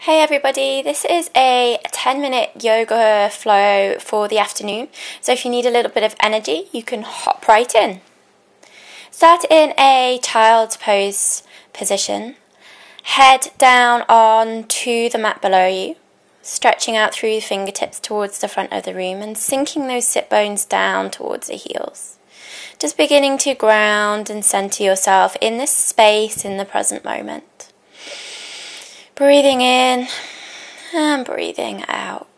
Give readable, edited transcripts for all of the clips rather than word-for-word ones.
Hey everybody, this is a 10-minute yoga flow for the afternoon. So if you need a little bit of energy, you can hop right in. Start in a child's pose position. Head down onto the mat below you, stretching out through your fingertips towards the front of the room and sinking those sit bones down towards the heels. Just beginning to ground and center yourself in this space in the present moment. Breathing in and breathing out.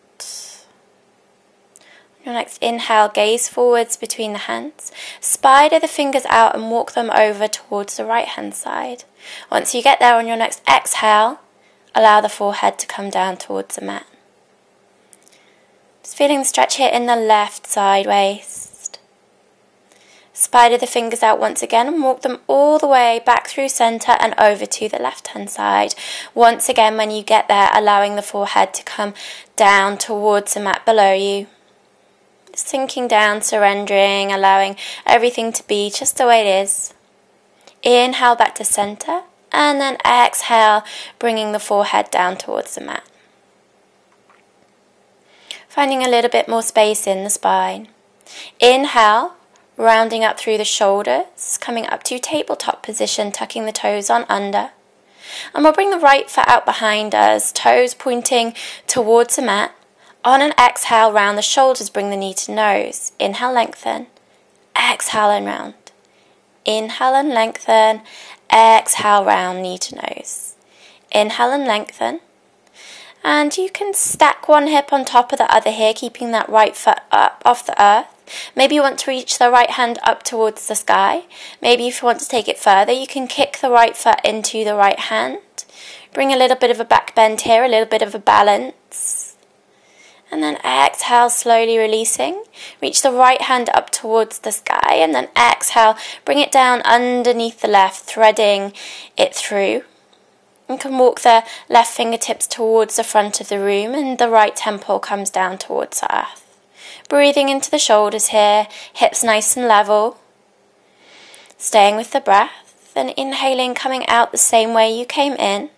On your next inhale, gaze forwards between the hands. Spider the fingers out and walk them over towards the right hand side. Once you get there, on your next exhale, allow the forehead to come down towards the mat. Just feeling the stretch here in the left side waist. Spider the fingers out once again and walk them all the way back through center and over to the left hand side. Once again, when you get there, allowing the forehead to come down towards the mat below you. Sinking down, surrendering, allowing everything to be just the way it is. Inhale back to center and then exhale, bringing the forehead down towards the mat. Finding a little bit more space in the spine. Inhale. Rounding up through the shoulders, coming up to tabletop position, tucking the toes on under. And we'll bring the right foot out behind us, toes pointing towards the mat. On an exhale, round the shoulders, bring the knee to nose. Inhale, lengthen. Exhale and round. Inhale and lengthen. Exhale, round, knee to nose. Inhale and lengthen. And you can stack one hip on top of the other here, keeping that right foot up off the earth. Maybe you want to reach the right hand up towards the sky. Maybe if you want to take it further, you can kick the right foot into the right hand. Bring a little bit of a back bend here, a little bit of a balance. And then exhale, slowly releasing. Reach the right hand up towards the sky. And then exhale, bring it down underneath the left, threading it through. You can walk the left fingertips towards the front of the room and the right temple comes down towards the earth. Breathing into the shoulders here, hips nice and level. Staying with the breath, then inhaling, coming out the same way you came in.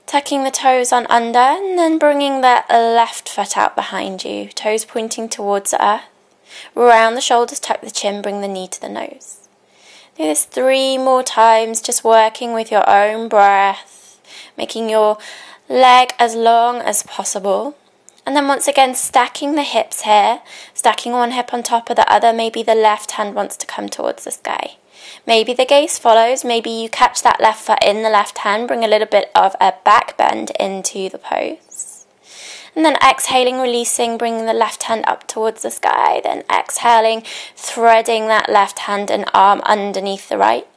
Tucking the toes on under and then bringing the left foot out behind you, toes pointing towards the earth. Round the shoulders, tuck the chin, bring the knee to the nose. Do this 3 more times, just working with your own breath, making your leg as long as possible. And then once again, stacking the hips here, stacking one hip on top of the other. Maybe the left hand wants to come towards the sky. Maybe the gaze follows. Maybe you catch that left foot in the left hand, bring a little bit of a back bend into the pose. And then exhaling, releasing, bringing the left hand up towards the sky. Then exhaling, threading that left hand and arm underneath the right.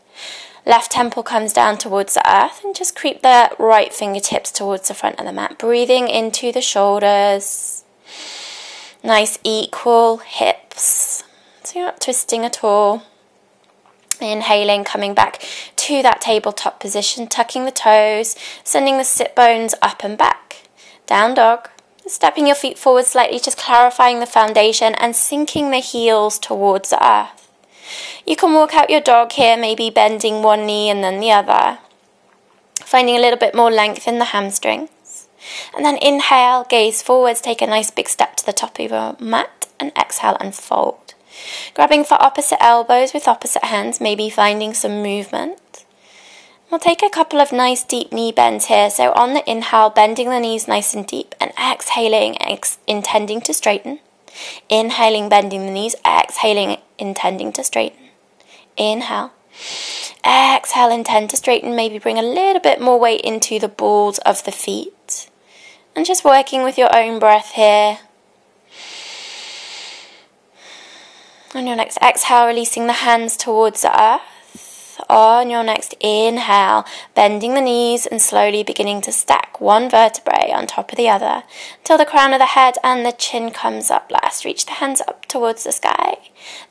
Left temple comes down towards the earth and just creep the right fingertips towards the front of the mat. Breathing into the shoulders. Nice equal hips. So you're not twisting at all. Inhaling, coming back to that tabletop position, tucking the toes, sending the sit bones up and back. Down dog. Stepping your feet forward slightly, just clarifying the foundation and sinking the heels towards the earth. You can walk out your dog here, maybe bending one knee and then the other. Finding a little bit more length in the hamstrings. And then inhale, gaze forwards, take a nice big step to the top of your mat and exhale and fold. Grabbing for opposite elbows with opposite hands, maybe finding some movement. We'll take a couple of nice deep knee bends here. So on the inhale, bending the knees nice and deep and exhaling, intending to straighten. Inhaling, bending the knees, exhaling, intending to straighten. Inhale. Exhale, intend to straighten. Maybe bring a little bit more weight into the balls of the feet. And just working with your own breath here. On your next exhale, releasing the hands towards the earth. On your next inhale, bending the knees and slowly beginning to stack one vertebrae on top of the other until the crown of the head and the chin comes up last. Reach the hands up towards the sky.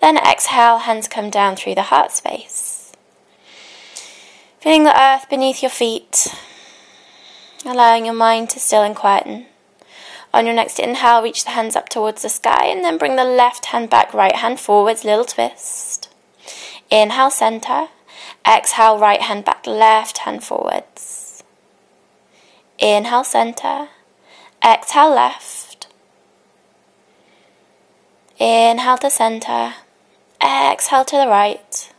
Then exhale, hands come down through the heart space. Feeling the earth beneath your feet. Allowing your mind to still and quieten. On your next inhale, reach the hands up towards the sky and then bring the left hand back, right hand forwards, little twist. Inhale, center. Exhale, right hand back, left hand forwards. Inhale, center. Exhale, left. Inhale to center. Exhale to the right.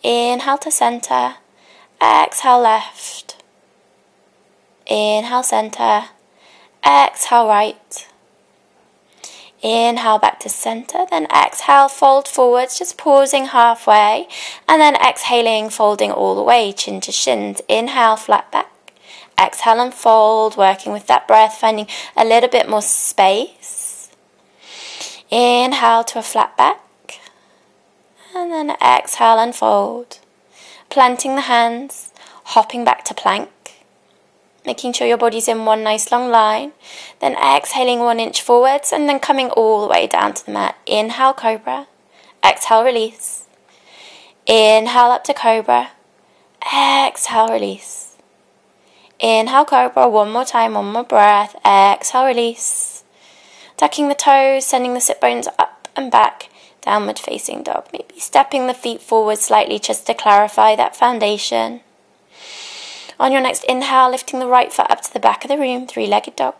Inhale to center. Exhale, left. Inhale, center. Exhale, right. Inhale back to center, then exhale, fold forwards, just pausing halfway, and then exhaling, folding all the way, chin to shins. Inhale, flat back. Exhale and fold, working with that breath, finding a little bit more space. Inhale to a flat back, and then exhale and fold. Planting the hands, hopping back to plank. Making sure your body's in one nice long line, then exhaling 1 inch forwards and then coming all the way down to the mat. Inhale, cobra. Exhale, release. Inhale up to cobra. Exhale, release. Inhale, cobra. One more time, one more breath. Exhale, release. Tucking the toes, sending the sit bones up and back. Downward facing dog. Maybe stepping the feet forward slightly just to clarify that foundation. On your next inhale, lifting the right foot up to the back of the room, three-legged dog.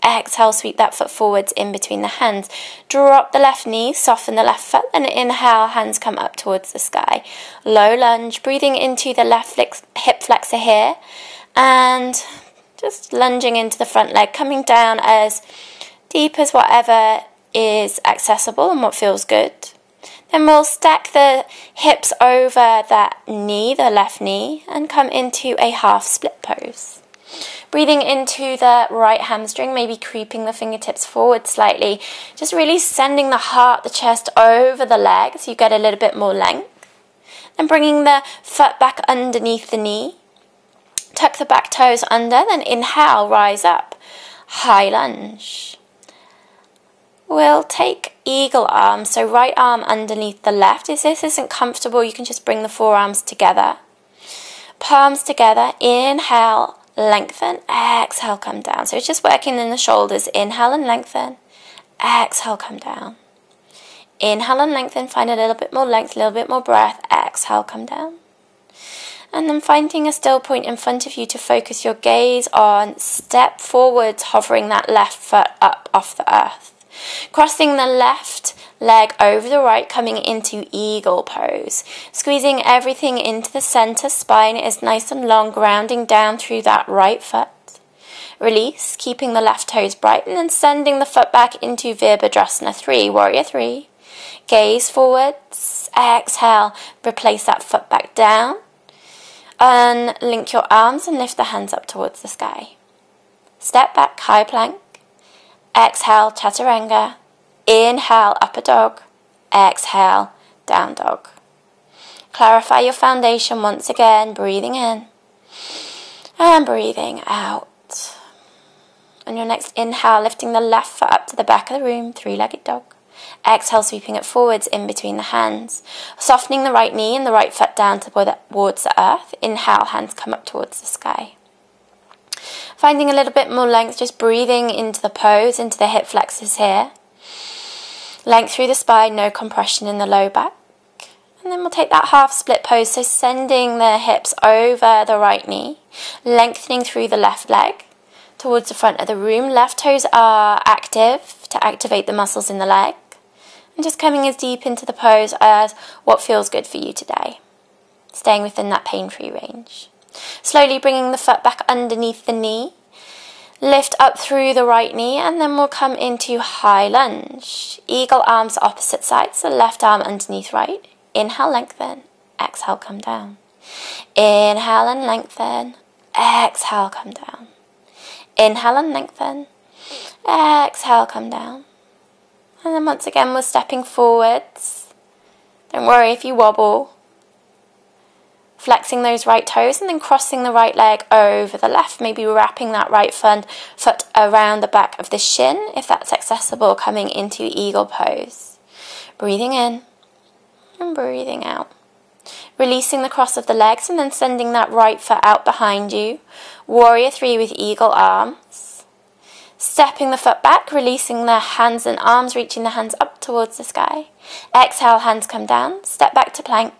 Exhale, sweep that foot forwards in between the hands. Drop the left knee, soften the left foot, then inhale, hands come up towards the sky. Low lunge, breathing into the left hip flexor here, and just lunging into the front leg, coming down as deep as whatever is accessible and what feels good. Then we'll stack the hips over that knee, the left knee, and come into a half split pose. Breathing into the right hamstring, maybe creeping the fingertips forward slightly. Just really sending the heart, the chest over the leg so you get a little bit more length. Then bringing the foot back underneath the knee. Tuck the back toes under, then inhale, rise up. High lunge. We'll take eagle arms, so right arm underneath the left. If this isn't comfortable, you can just bring the forearms together. Palms together, inhale, lengthen, exhale, come down. So it's just working in the shoulders, inhale and lengthen, exhale, come down. Inhale and lengthen, find a little bit more length, a little bit more breath, exhale, come down. And then finding a still point in front of you to focus your gaze on, step forwards, hovering that left foot up off the earth. Crossing the left leg over the right, coming into eagle pose. Squeezing everything into the center, spine is nice and long, grounding down through that right foot. Release, keeping the left toes bright, and then sending the foot back into Virabhadrasana 3, Warrior 3. Gaze forwards, exhale, replace that foot back down. Unlink your arms and lift the hands up towards the sky. Step back, high plank. Exhale, chaturanga. Inhale, upper dog. Exhale, down dog. Clarify your foundation once again, breathing in and breathing out. On your next inhale, lifting the left foot up to the back of the room, three-legged dog. Exhale, sweeping it forwards in between the hands. Softening the right knee and the right foot down towards the earth. Inhale, hands come up towards the sky. Finding a little bit more length, just breathing into the pose, into the hip flexors here. Length through the spine, no compression in the low back. And then we'll take that half split pose, so sending the hips over the right knee, lengthening through the left leg towards the front of the room. Left toes are active to activate the muscles in the leg. And just coming as deep into the pose as what feels good for you today. Staying within that pain-free range. Slowly bringing the foot back underneath the knee. Lift up through the right knee, and then we'll come into high lunge. Eagle arms opposite sides, so left arm underneath right. Inhale, lengthen. Exhale, come down. Inhale and lengthen. Exhale, come down. Inhale and lengthen. Exhale, come down. And then once again, we're stepping forwards. Don't worry if you wobble. Flexing those right toes and then crossing the right leg over the left. Maybe wrapping that right foot around the back of the shin, if that's accessible, coming into eagle pose. Breathing in and breathing out. Releasing the cross of the legs and then sending that right foot out behind you. Warrior 3 with eagle arms. Stepping the foot back, releasing the hands and arms, reaching the hands up towards the sky. Exhale, hands come down. Step back to plank.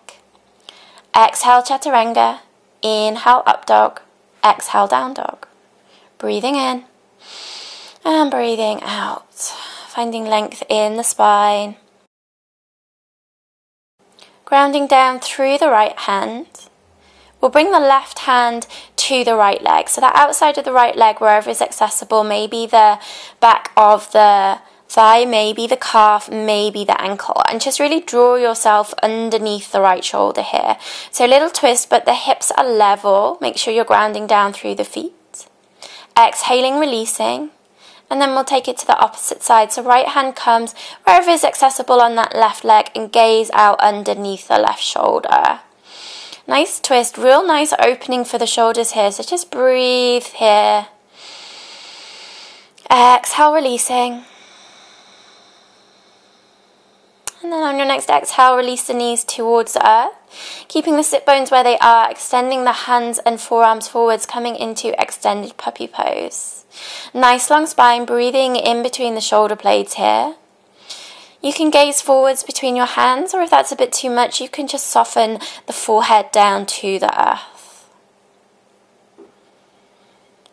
Exhale, chaturanga. Inhale, up dog. exhale, down dog. Breathing in and breathing out. Finding length in the spine. Grounding down through the right hand. We'll bring the left hand to the right leg. So that outside of the right leg, wherever is accessible, maybe the back of the thigh, maybe the calf, maybe the ankle. And just really draw yourself underneath the right shoulder here. So a little twist, but the hips are level. Make sure you're grounding down through the feet. Exhaling, releasing. And then we'll take it to the opposite side. So right hand comes wherever is accessible on that left leg and gaze out underneath the left shoulder. Nice twist, real nice opening for the shoulders here. So just breathe here. Exhale, releasing. And then on your next exhale, release the knees towards the earth. Keeping the sit bones where they are, extending the hands and forearms forwards, coming into extended puppy pose. Nice long spine, breathing in between the shoulder blades here. You can gaze forwards between your hands, or if that's a bit too much, you can just soften the forehead down to the earth.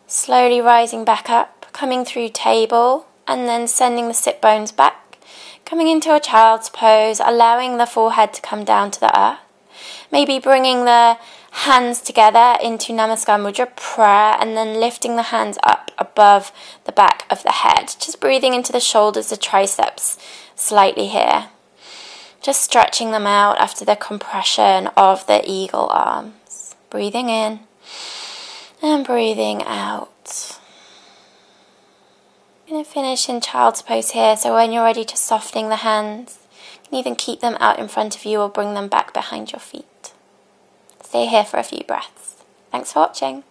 Slowly rising back up, coming through table, and then sending the sit bones back, coming into a child's pose, allowing the forehead to come down to the earth. Maybe bringing the hands together into Namaskar Mudra, prayer, and then lifting the hands up above the back of the head. Just breathing into the shoulders, the triceps slightly here. Just stretching them out after the compression of the eagle arms. Breathing in and breathing out. I'm going to finish in child's pose here, so when you're ready, just softening the hands. You can even keep them out in front of you or bring them back behind your feet. Stay here for a few breaths. Thanks for watching.